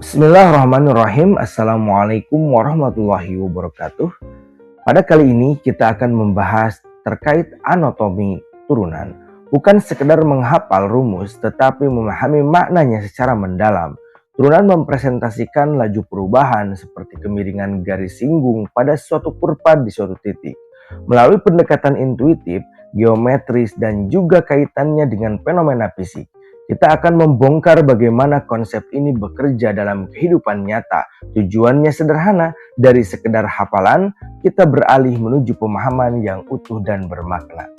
Bismillahirrahmanirrahim. Assalamualaikum warahmatullahi wabarakatuh. Pada kali ini kita akan membahas terkait anatomi turunan. Bukan sekedar menghafal rumus, tetapi memahami maknanya secara mendalam. Turunan mempresentasikan laju perubahan seperti kemiringan garis singgung pada suatu kurva di suatu titik. Melalui pendekatan intuitif, geometris, dan juga kaitannya dengan fenomena fisik, kita akan membongkar bagaimana konsep ini bekerja dalam kehidupan nyata. Tujuannya sederhana, dari sekedar hafalan, kita beralih menuju pemahaman yang utuh dan bermakna.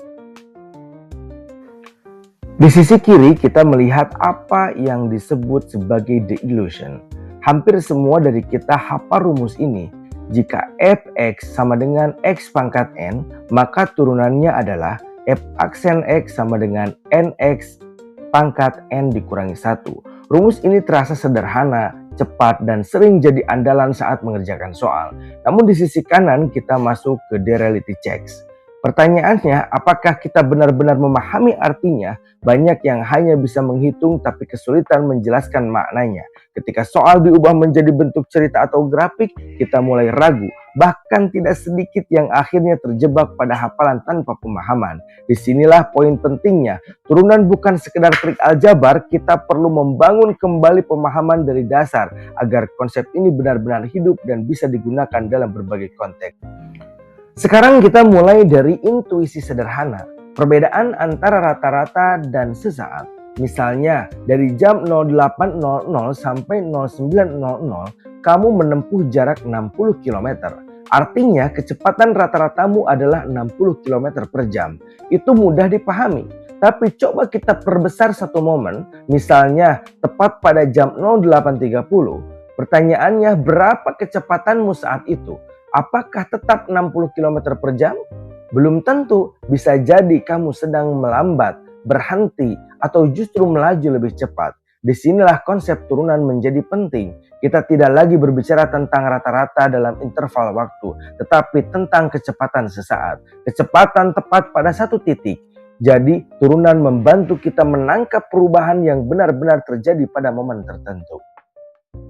Di sisi kiri kita melihat apa yang disebut sebagai the illusion. Hampir semua dari kita hafal rumus ini. Jika fx sama dengan x pangkat n, maka turunannya adalah f aksen x sama dengan nx pangkat n dikurangi 1. Rumus ini terasa sederhana, cepat, dan sering jadi andalan saat mengerjakan soal. Namun di sisi kanan kita masuk ke the reality checks. Pertanyaannya, apakah kita benar-benar memahami artinya? Banyak yang hanya bisa menghitung tapi kesulitan menjelaskan maknanya. Ketika soal diubah menjadi bentuk cerita atau grafik, kita mulai ragu. Bahkan tidak sedikit yang akhirnya terjebak pada hafalan tanpa pemahaman. Disinilah poin pentingnya. Turunan bukan sekedar trik aljabar, kita perlu membangun kembali pemahaman dari dasar agar konsep ini benar-benar hidup dan bisa digunakan dalam berbagai konteks. Sekarang kita mulai dari intuisi sederhana, perbedaan antara rata-rata dan sesaat. Misalnya, dari jam 08.00 sampai 09.00, kamu menempuh jarak 60 km. Artinya, kecepatan rata-ratamu adalah 60 km per jam. Itu mudah dipahami. Tapi coba kita perbesar satu momen, misalnya tepat pada jam 08.30. Pertanyaannya, berapa kecepatanmu saat itu? Apakah tetap 60 km per jam? Belum tentu, bisa jadi kamu sedang melambat, berhenti, atau justru melaju lebih cepat. Disinilah konsep turunan menjadi penting. Kita tidak lagi berbicara tentang rata-rata dalam interval waktu, tetapi tentang kecepatan sesaat. Kecepatan tepat pada satu titik. Jadi, turunan membantu kita menangkap perubahan yang benar-benar terjadi pada momen tertentu.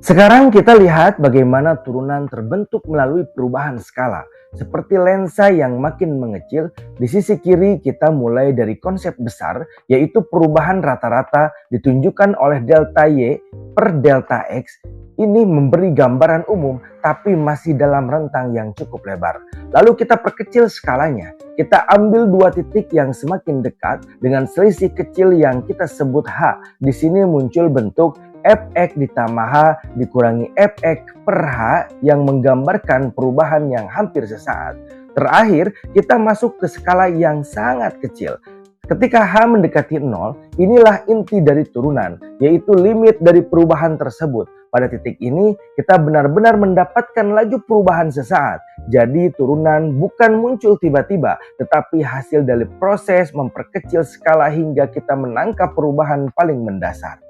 Sekarang kita lihat bagaimana turunan terbentuk melalui perubahan skala. Seperti lensa yang makin mengecil, di sisi kiri kita mulai dari konsep besar, yaitu perubahan rata-rata ditunjukkan oleh delta Y per delta X. Ini memberi gambaran umum, tapi masih dalam rentang yang cukup lebar. Lalu kita perkecil skalanya. Kita ambil dua titik yang semakin dekat dengan selisih kecil yang kita sebut H. Di sini muncul bentuk fx ditambah h dikurangi fx per h yang menggambarkan perubahan yang hampir sesaat. Terakhir, kita masuk ke skala yang sangat kecil. Ketika h mendekati 0, inilah inti dari turunan, yaitu limit dari perubahan tersebut. Pada titik ini, kita benar-benar mendapatkan laju perubahan sesaat. Jadi turunan bukan muncul tiba-tiba, tetapi hasil dari proses memperkecil skala hingga kita menangkap perubahan paling mendasar.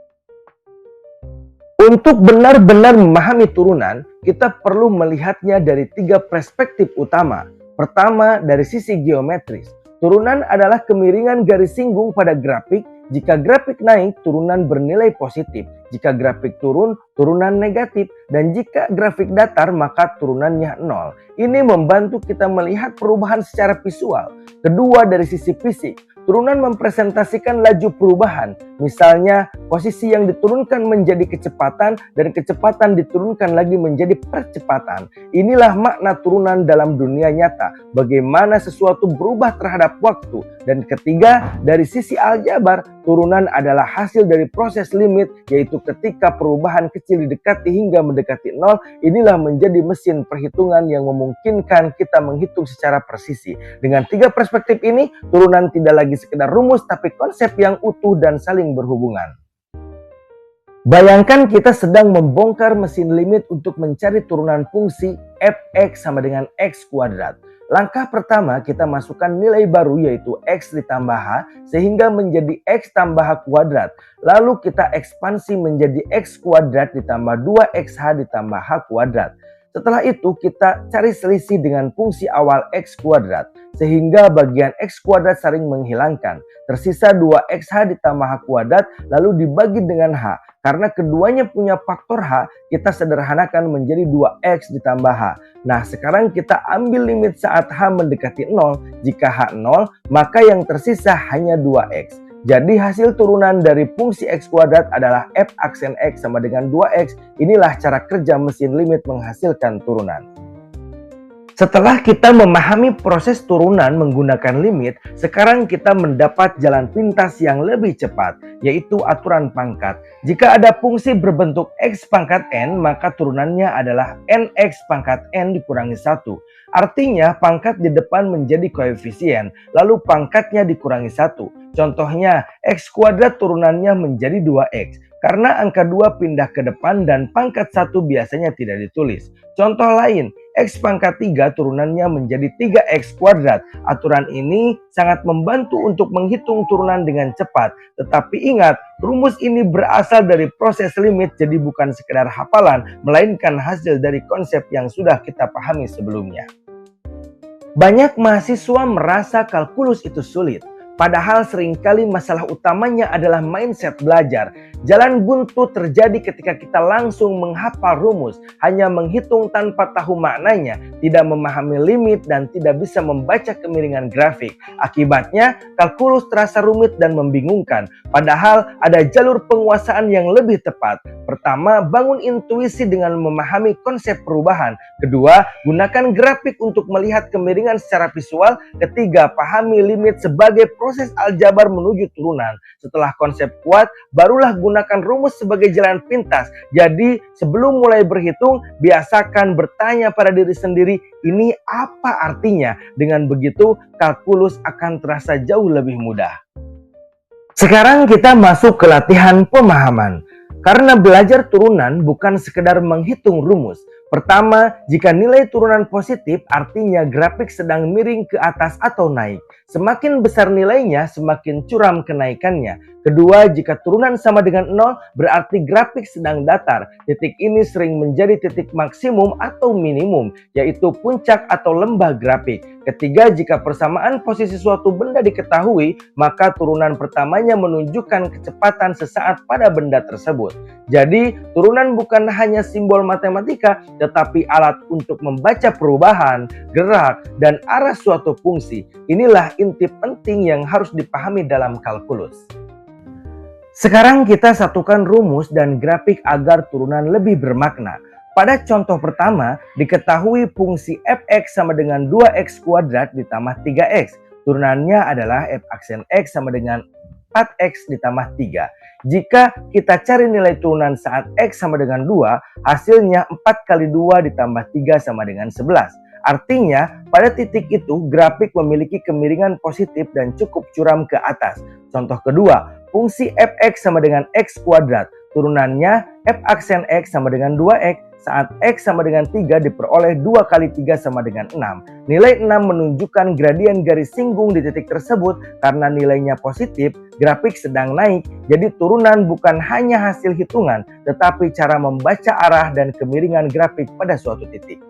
Untuk benar-benar memahami turunan, kita perlu melihatnya dari tiga perspektif utama. Pertama, dari sisi geometris. Turunan adalah kemiringan garis singgung pada grafik. Jika grafik naik, turunan bernilai positif. Jika grafik turun, turunan negatif. Dan jika grafik datar, maka turunannya 0. Ini membantu kita melihat perubahan secara visual. Kedua, dari sisi fisik. Turunan mempresentasikan laju perubahan. Misalnya, posisi yang diturunkan menjadi kecepatan dan kecepatan diturunkan lagi menjadi percepatan. Inilah makna turunan dalam dunia nyata. Bagaimana sesuatu berubah terhadap waktu. Dan ketiga, dari sisi aljabar, turunan adalah hasil dari proses limit, yaitu ketika perubahan kecil didekati hingga mendekati 0, inilah menjadi mesin perhitungan yang memungkinkan kita menghitung secara presisi. Dengan tiga perspektif ini, turunan tidak lagi sekedar rumus, tapi konsep yang utuh dan saling berhubungan. Bayangkan kita sedang membongkar mesin limit untuk mencari turunan fungsi fx sama dengan x kuadrat. Langkah pertama, kita masukkan nilai baru yaitu x ditambah h sehingga menjadi x tambah h kuadrat. Lalu kita ekspansi menjadi x kuadrat ditambah 2xh ditambah h kuadrat. Setelah itu kita cari selisih dengan fungsi awal x kuadrat sehingga bagian x kuadrat saling menghilangkan. Tersisa 2xh ditambah h kuadrat lalu dibagi dengan h. Karena keduanya punya faktor H, kita sederhanakan menjadi 2X ditambah H. Nah, sekarang kita ambil limit saat H mendekati 0. Jika H 0, maka yang tersisa hanya 2X. Jadi hasil turunan dari fungsi X kuadrat adalah F aksen X sama dengan 2X. Inilah cara kerja mesin limit menghasilkan turunan. Setelah kita memahami proses turunan menggunakan limit, sekarang kita mendapat jalan pintas yang lebih cepat, yaitu aturan pangkat. Jika ada fungsi berbentuk X pangkat N, maka turunannya adalah NX pangkat N dikurangi 1. Artinya pangkat di depan menjadi koefisien, lalu pangkatnya dikurangi 1. Contohnya, X kuadrat turunannya menjadi 2X. Karena angka 2 pindah ke depan dan pangkat 1 biasanya tidak ditulis. Contoh lain, X pangkat 3 turunannya menjadi 3X kuadrat. Aturan ini sangat membantu untuk menghitung turunan dengan cepat. Tetapi ingat, rumus ini berasal dari proses limit, jadi bukan sekedar hafalan, melainkan hasil dari konsep yang sudah kita pahami sebelumnya. Banyak mahasiswa merasa kalkulus itu sulit. Padahal seringkali masalah utamanya adalah mindset belajar. Jalan buntu terjadi ketika kita langsung menghafal rumus, hanya menghitung tanpa tahu maknanya, tidak memahami limit dan tidak bisa membaca kemiringan grafik. Akibatnya, kalkulus terasa rumit dan membingungkan. Padahal ada jalur penguasaan yang lebih tepat. Pertama, bangun intuisi dengan memahami konsep perubahan. Kedua, gunakan grafik untuk melihat kemiringan secara visual. Ketiga, pahami limit sebagai proses aljabar menuju turunan. Setelah konsep kuat, barulah gunakan rumus sebagai jalan pintas. Jadi, sebelum mulai berhitung, biasakan bertanya pada diri sendiri, ini apa artinya? Dengan begitu, kalkulus akan terasa jauh lebih mudah. Sekarang kita masuk ke latihan pemahaman. Karena belajar turunan bukan sekedar menghitung rumus. Pertama, jika nilai turunan positif artinya grafik sedang miring ke atas atau naik. Semakin besar nilainya, semakin curam kenaikannya. Kedua, jika turunan sama dengan 0, berarti grafik sedang datar. Titik ini sering menjadi titik maksimum atau minimum, yaitu puncak atau lembah grafik. Ketiga, jika persamaan posisi suatu benda diketahui, maka turunan pertamanya menunjukkan kecepatan sesaat pada benda tersebut. Jadi, turunan bukan hanya simbol matematika, tetapi alat untuk membaca perubahan, gerak, dan arah suatu fungsi. Inilah inti penting yang harus dipahami dalam kalkulus. Sekarang kita satukan rumus dan grafik agar turunan lebih bermakna. Pada contoh pertama, diketahui fungsi fx sama dengan 2x kuadrat ditambah 3x. Turunannya adalah f aksen x sama dengan 4x ditambah 3. Jika kita cari nilai turunan saat x sama dengan 2, hasilnya 4 kali 2 ditambah 3 sama dengan 11. Artinya, pada titik itu grafik memiliki kemiringan positif dan cukup curam ke atas. Contoh kedua, fungsi fx sama dengan x kuadrat. Turunannya f aksen x sama dengan 2x. Saat x sama dengan 3 diperoleh 2 kali 3 sama dengan 6. Nilai 6 menunjukkan gradien garis singgung di titik tersebut. Karena nilainya positif, grafik sedang naik. Jadi turunan bukan hanya hasil hitungan, tetapi cara membaca arah dan kemiringan grafik pada suatu titik.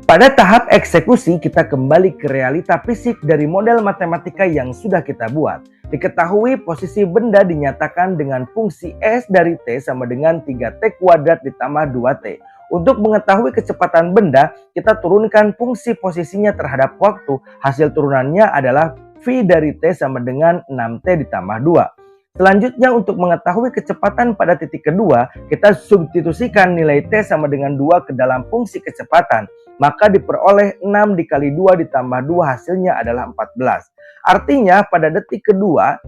Pada tahap eksekusi, kita kembali ke realita fisik dari model matematika yang sudah kita buat. Diketahui posisi benda dinyatakan dengan fungsi S dari T sama dengan 3T kuadrat ditambah 2T. Untuk mengetahui kecepatan benda, kita turunkan fungsi posisinya terhadap waktu. Hasil turunannya adalah V dari T sama dengan 6T ditambah 2. Selanjutnya, untuk mengetahui kecepatan pada titik kedua, kita substitusikan nilai T sama dengan 2 ke dalam fungsi kecepatan. Maka diperoleh 6 dikali 2 ditambah 2 hasilnya adalah 14. Artinya pada detik kedua,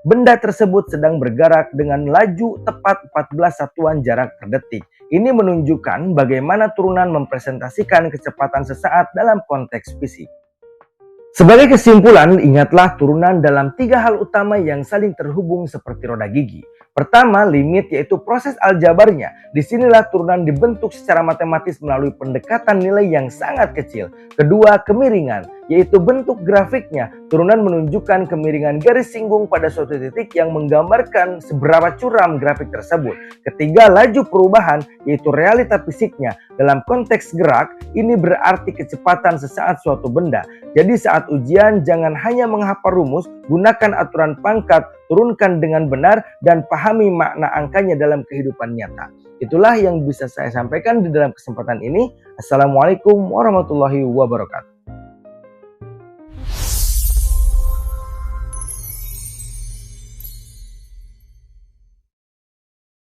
benda tersebut sedang bergerak dengan laju tepat 14 satuan jarak per detik. Ini menunjukkan bagaimana turunan mempresentasikan kecepatan sesaat dalam konteks fisik. Sebagai kesimpulan, ingatlah turunan dalam 3 hal utama yang saling terhubung seperti roda gigi. Pertama, limit, yaitu proses aljabarnya. Disinilah turunan dibentuk secara matematis melalui pendekatan nilai yang sangat kecil. Kedua, kemiringan. yaitu bentuk grafiknya. Turunan menunjukkan kemiringan garis singgung pada suatu titik yang menggambarkan seberapa curam grafik tersebut. Ketiga, laju perubahan, yaitu realita fisiknya. Dalam konteks gerak, ini berarti kecepatan sesaat suatu benda. Jadi saat ujian, jangan hanya menghafal rumus, gunakan aturan pangkat, turunkan dengan benar, dan pahami makna angkanya dalam kehidupan nyata. Itulah yang bisa saya sampaikan di dalam kesempatan ini. Assalamualaikum warahmatullahi wabarakatuh.